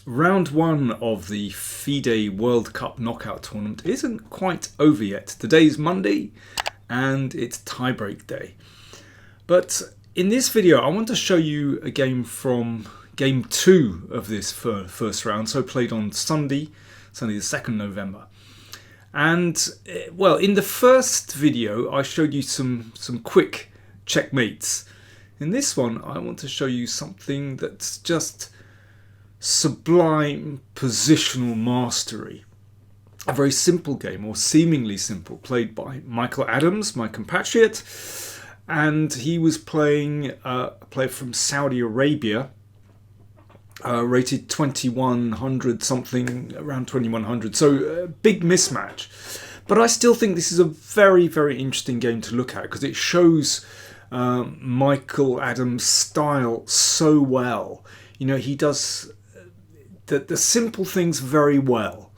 Round one of the FIDE World Cup knockout tournament isn't quite over yet. Today's Monday and it's tiebreak day. But in this video I want to show you a game from game 2 of this first round, so played on Sunday the 2nd November. And well, in the first video I showed you some quick checkmates. In this one I want to show you something that's just sublime positional mastery. A very simple game, or seemingly simple, played by Michael Adams, my compatriot, and he was playing a player from Saudi Arabia, rated 2100 something, around 2100, so a big mismatch. But I still think this is a very, very interesting game to look at because it shows Michael Adams' style so well. You know, he does the simple things very well.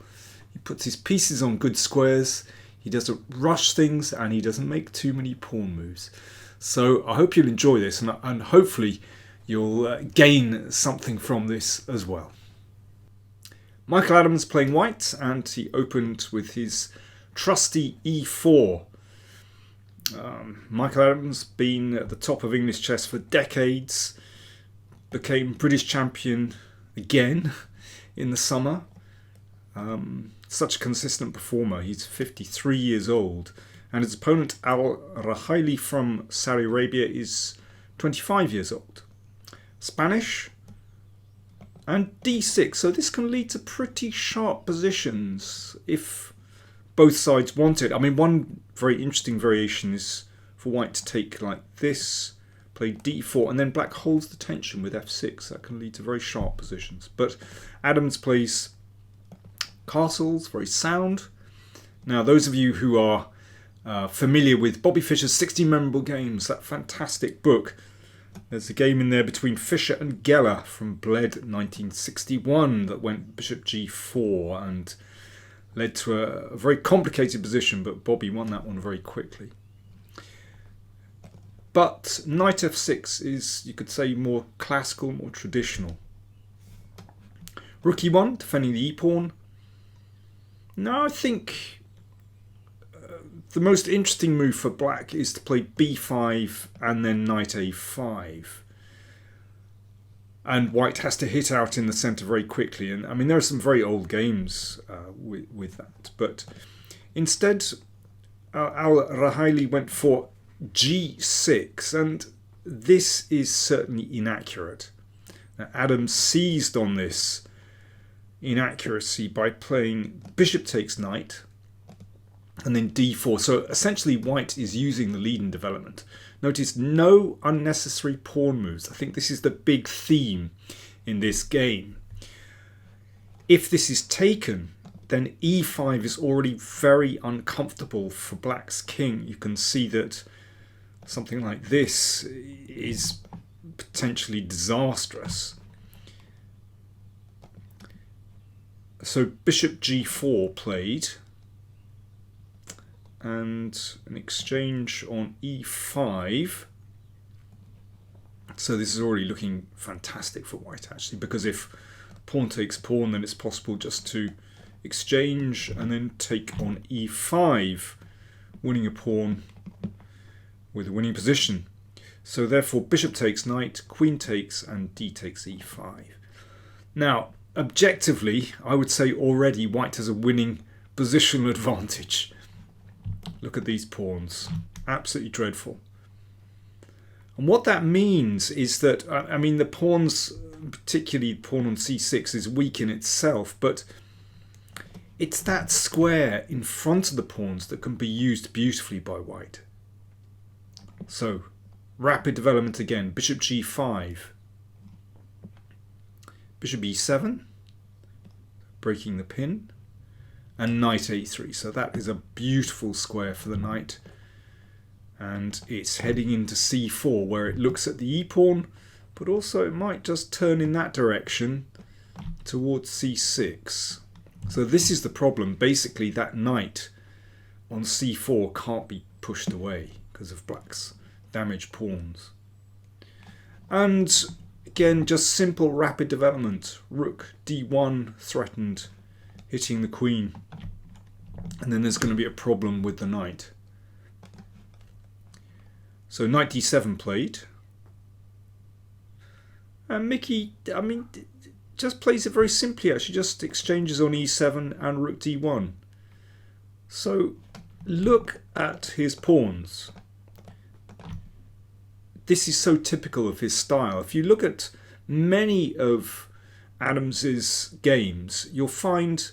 He puts his pieces on good squares, he doesn't rush things, and he doesn't make too many pawn moves. So I hope you'll enjoy this, and hopefully you'll gain something from this as well. Michael Adams playing white, and he opened with his trusty e4. Michael Adams, been at the top of English chess for decades, became British champion again in the summer. Such a consistent performer. He's 53 years old, and his opponent Adams-Alrehaili from Saudi Arabia is 25 years old. Spanish and d6, so this can lead to pretty sharp positions if both sides want it. I mean, one very interesting variation is for white to take like this, play d4, and then black holds the tension with f6. That can lead to very sharp positions. But Adams plays castles, very sound. Now, those of you who are familiar with Bobby Fischer's 60 Memorable Games, that fantastic book, there's a game in there between Fischer and Geller from Bled 1961 that went bishop g4 and led to a very complicated position, but Bobby won that one very quickly. But knight f6 is, you could say, more classical, more traditional. Rook e1, defending the e-pawn. Now I think the most interesting move for black is to play b5 and then knight a5. And white has to hit out in the centre very quickly. And I mean, there are some very old games with that. But instead, Adams-Alrehaili went for g6, and this is certainly inaccurate. Now, Adams seized on this inaccuracy by playing bishop takes knight and then d4. So essentially white is using the lead in development. Notice no unnecessary pawn moves. I think this is the big theme in this game. If this is taken, then e5 is already very uncomfortable for black's king. You can see that something like this is potentially disastrous. So bishop g4 played, and an exchange on e5. So this is already looking fantastic for white, actually, because if pawn takes pawn, then it's possible just to exchange and then take on e5, winning a pawn with a winning position. So therefore bishop takes knight, queen takes, and d takes e5. Now, objectively, I would say already white has a winning positional advantage. Look at these pawns. Absolutely dreadful. And what that means is that, I mean, the pawns, particularly pawn on c6, is weak in itself, but it's that square in front of the pawns that can be used beautifully by white. So, rapid development again. Bishop g5. Bishop e7, breaking the pin, and knight a3. So that is a beautiful square for the knight, and it's heading into c4 where it looks at the e-pawn, but also it might just turn in that direction towards c6. So this is the problem. Basically that knight on c4 can't be pushed away because of black's damaged pawns. And again, just simple rapid development. Rook d1 threatened, hitting the queen. And then there's going to be a problem with the knight. So knight d7 played. And Mickey, I mean, just plays it very simply actually. Just exchanges on e7 and rook d1. So look at his pawns. This is so typical of his style. If you look at many of Adams's games, you'll find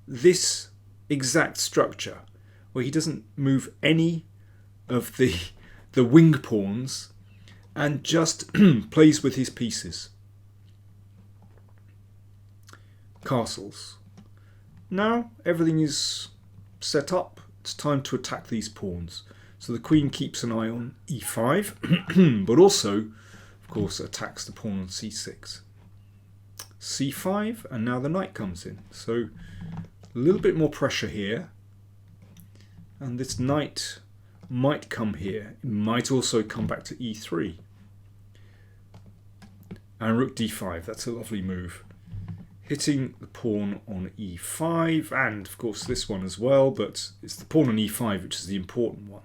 this exact structure where he doesn't move any of the wing pawns and just plays with his pieces. Castles. Now everything is set up. It's time to attack these pawns. So the queen keeps an eye on e5, but also, of course, attacks the pawn on c6. c5, and now the knight comes in. So a little bit more pressure here. And this knight might come here. It might also come back to e3. And rook d5, that's a lovely move. Hitting the pawn on e5, and of course this one as well, but it's the pawn on e5 which is the important one.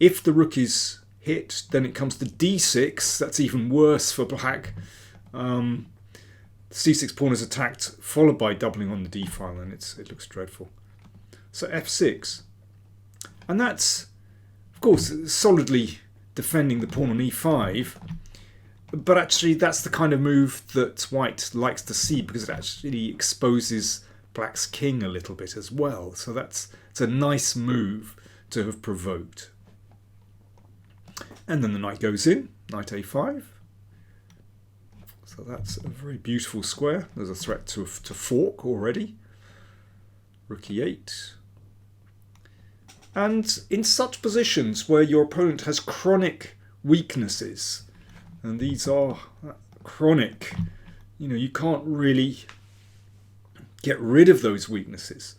If the rook is hit, then it comes to d6. That's even worse for black. The c6 pawn is attacked, followed by doubling on the d file, and it looks dreadful. So f6. And that's, of course, solidly defending the pawn on e5. But actually, that's the kind of move that white likes to see, because it actually exposes black's king a little bit as well. So it's a nice move to have provoked. And then the knight goes in, knight a5. So that's a very beautiful square. There's a threat to fork already. Rook e8. And in such positions where your opponent has chronic weaknesses, and these are chronic, you can't really get rid of those weaknesses.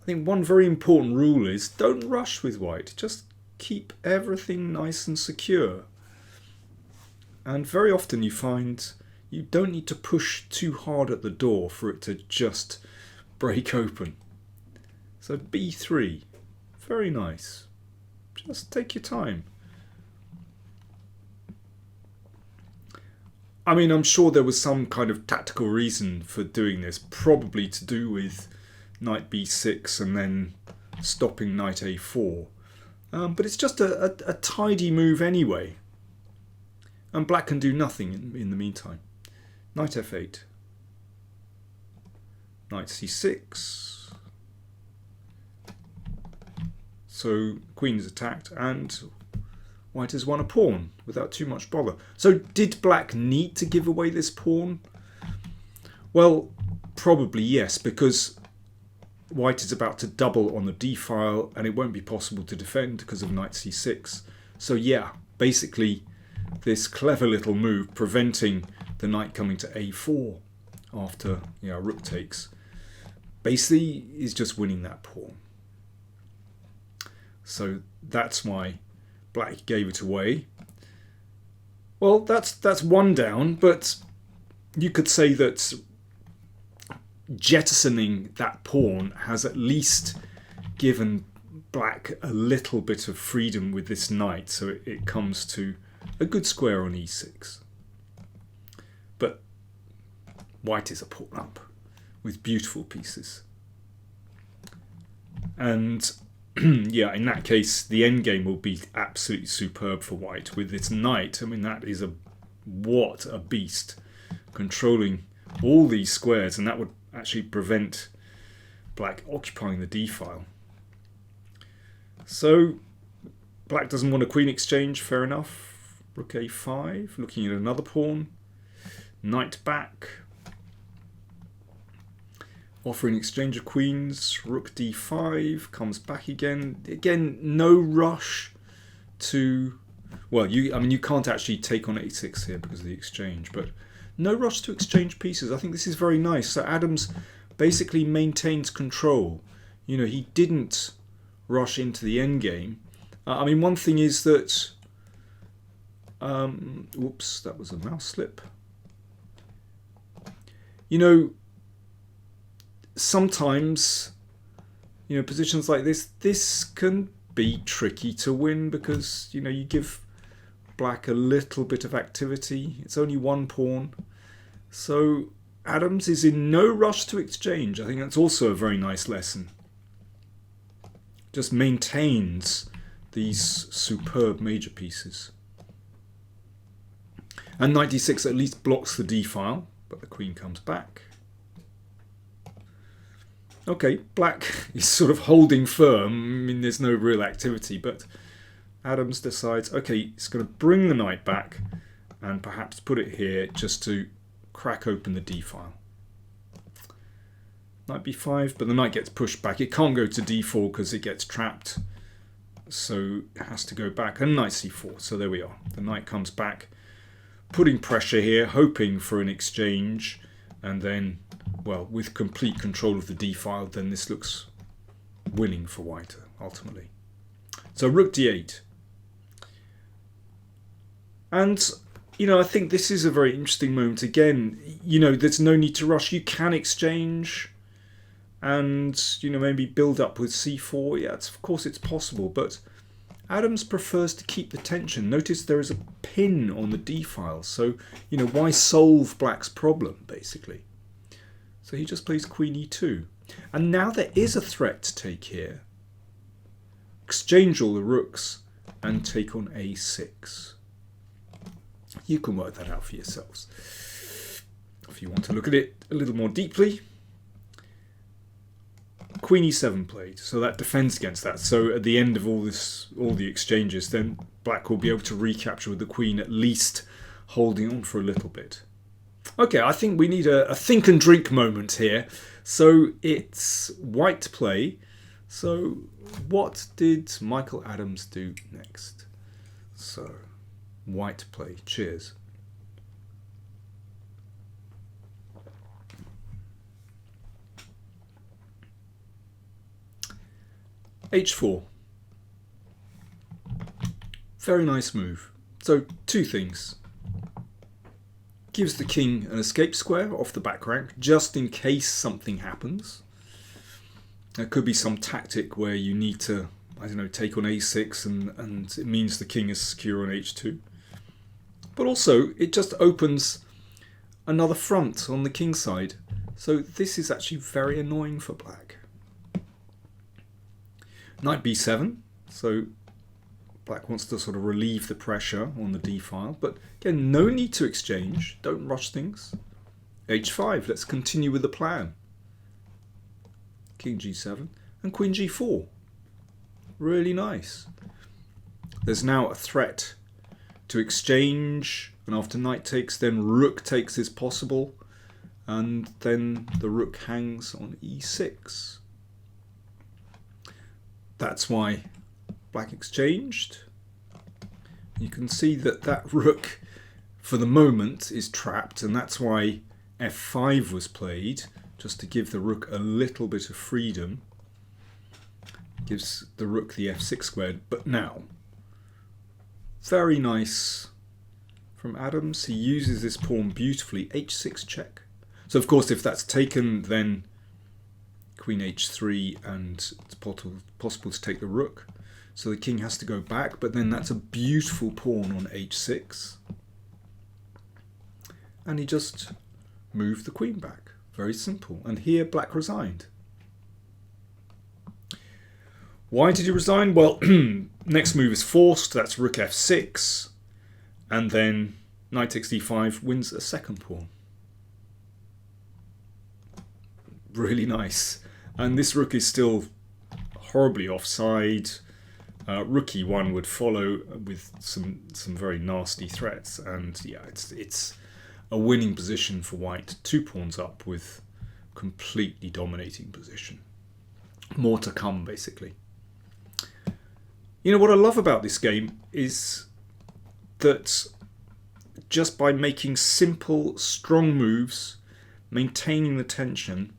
I think one very important rule is don't rush with white. Just keep everything nice and secure. And very often you find you don't need to push too hard at the door for it to just break open. So b3, very nice. Just take your time. I mean, I'm sure there was some kind of tactical reason for doing this, probably to do with knight b6 and then stopping knight a4. But it's just a tidy move anyway. And black can do nothing in the meantime. Knight f8. Knight c6. So queen is attacked and white has won a pawn without too much bother. So did black need to give away this pawn? Well, probably yes, because white is about to double on the d-file and it won't be possible to defend because of knight c6. So yeah, basically this clever little move preventing the knight coming to a4 after rook takes basically is just winning that pawn. So that's why black gave it away. Well, that's one down, but you could say that jettisoning that pawn has at least given black a little bit of freedom with this knight, so it comes to a good square on e6. But white is a pawn up with beautiful pieces. And yeah, in that case, the endgame will be absolutely superb for white with its knight. I mean, that is what a beast, controlling all these squares, and that would actually prevent black occupying the d-file. So black doesn't want a queen exchange, fair enough. Rook a5, looking at another pawn. Knight back. Offering exchange of queens. Rook d5 comes back again. Again, no rush to... Well, you can't actually take on a6 here because of the exchange, but no rush to exchange pieces. I think this is very nice. So Adams basically maintains control. He didn't rush into the endgame. I mean, one thing is that Whoops, that was a mouse slip. You know, sometimes, you know, positions like this can be tricky to win because, you know, you give black a little bit of activity. It's only one pawn. So Adams is in no rush to exchange. I think that's also a very nice lesson. Just maintains these superb major pieces. And knight d6 at least blocks the d-file, but the queen comes back. Okay, black is sort of holding firm. I mean, there's no real activity, but Adams decides, okay, he's going to bring the knight back and perhaps put it here just to crack open the d-file. Knight b5, but the knight gets pushed back. It can't go to d4 because it gets trapped, so it has to go back. And knight c4, so there we are. The knight comes back, putting pressure here, hoping for an exchange, and then, well, with complete control of the d-file, then this looks winning for white, ultimately. So rook d8. And, you know, I think this is a very interesting moment. Again, you know, there's no need to rush. You can exchange and, you know, maybe build up with c4. Yeah, of course it's possible, but Adams prefers to keep the tension. Notice there is a pin on the d-file, so, you know, why solve black's problem, basically? So he just plays queen e2. And now there is a threat to take here. Exchange all the rooks and take on a6. You can work that out for yourselves if you want to look at it a little more deeply. Queen e7 played, so that defends against that. So at the end of all the exchanges, then black will be able to recapture with the queen at least holding on for a little bit. Okay, I think we need a think and drink moment here. So it's white play. So what did Michael Adams do next? So white play. Cheers. h4. Very nice move. So two things. Gives the king an escape square off the back rank, just in case something happens. There could be some tactic where you need to, I don't know, take on a6 and it means the king is secure on h2. But also, it just opens another front on the king side. So this is actually very annoying for black. Knight b7, so black wants to sort of relieve the pressure on the d-file, but again, no need to exchange, don't rush things. h5, let's continue with the plan. King g7 and queen g4, really nice. There's now a threat to exchange, and after knight takes, then rook takes is possible, and then the rook hangs on e6. That's why black exchanged. You can see that that rook, for the moment, is trapped, and that's why f5 was played, just to give the rook a little bit of freedom. Gives the rook the f6 squared. But now, very nice from Adams. He uses this pawn beautifully. h6 check. So of course, if that's taken, then queen h3, and it's possible to take the rook. So the king has to go back, but then that's a beautiful pawn on h6. And he just moved the queen back. Very simple. And here black resigned. Why did he resign? Well, next move is forced. That's rook f6. And then knight takes d5 wins a second pawn. Really nice. And this rook is still horribly offside. Rook e1 would follow with some very nasty threats, and yeah, it's a winning position for white. 2 pawns up with completely dominating position. More to come, basically. You know what I love about this game is that just by making simple, strong moves, maintaining the tension,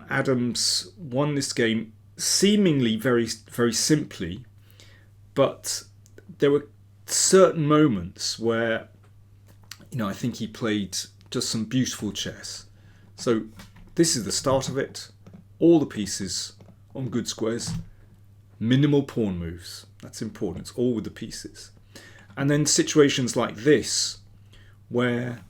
Adams won this game seemingly very, very simply, but there were certain moments where, I think he played just some beautiful chess. So this is the start of it. All the pieces on good squares. Minimal pawn moves. That's important. It's all with the pieces. And then situations like this, where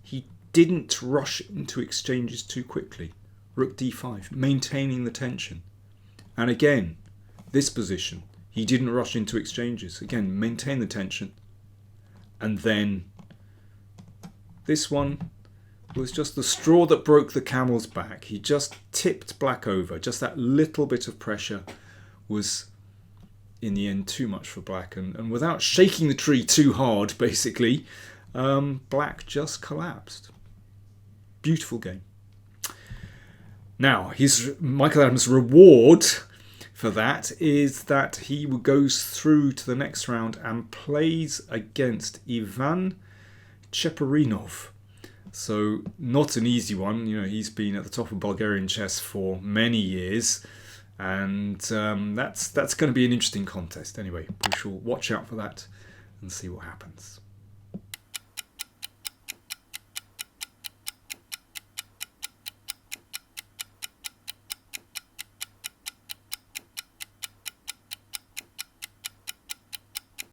he didn't rush into exchanges too quickly. Rook d5, maintaining the tension. And again, this position, he didn't rush into exchanges. Again, maintain the tension. And then this one was just the straw that broke the camel's back. He just tipped black over. Just that little bit of pressure was, in the end, too much for black. And without shaking the tree too hard, basically, black just collapsed. Beautiful game. Now, Michael Adams' reward for that is that he goes through to the next round and plays against Ivan Cheparinov. So not an easy one. He's been at the top of Bulgarian chess for many years, and that's going to be an interesting contest. Anyway, we shall watch out for that and see what happens.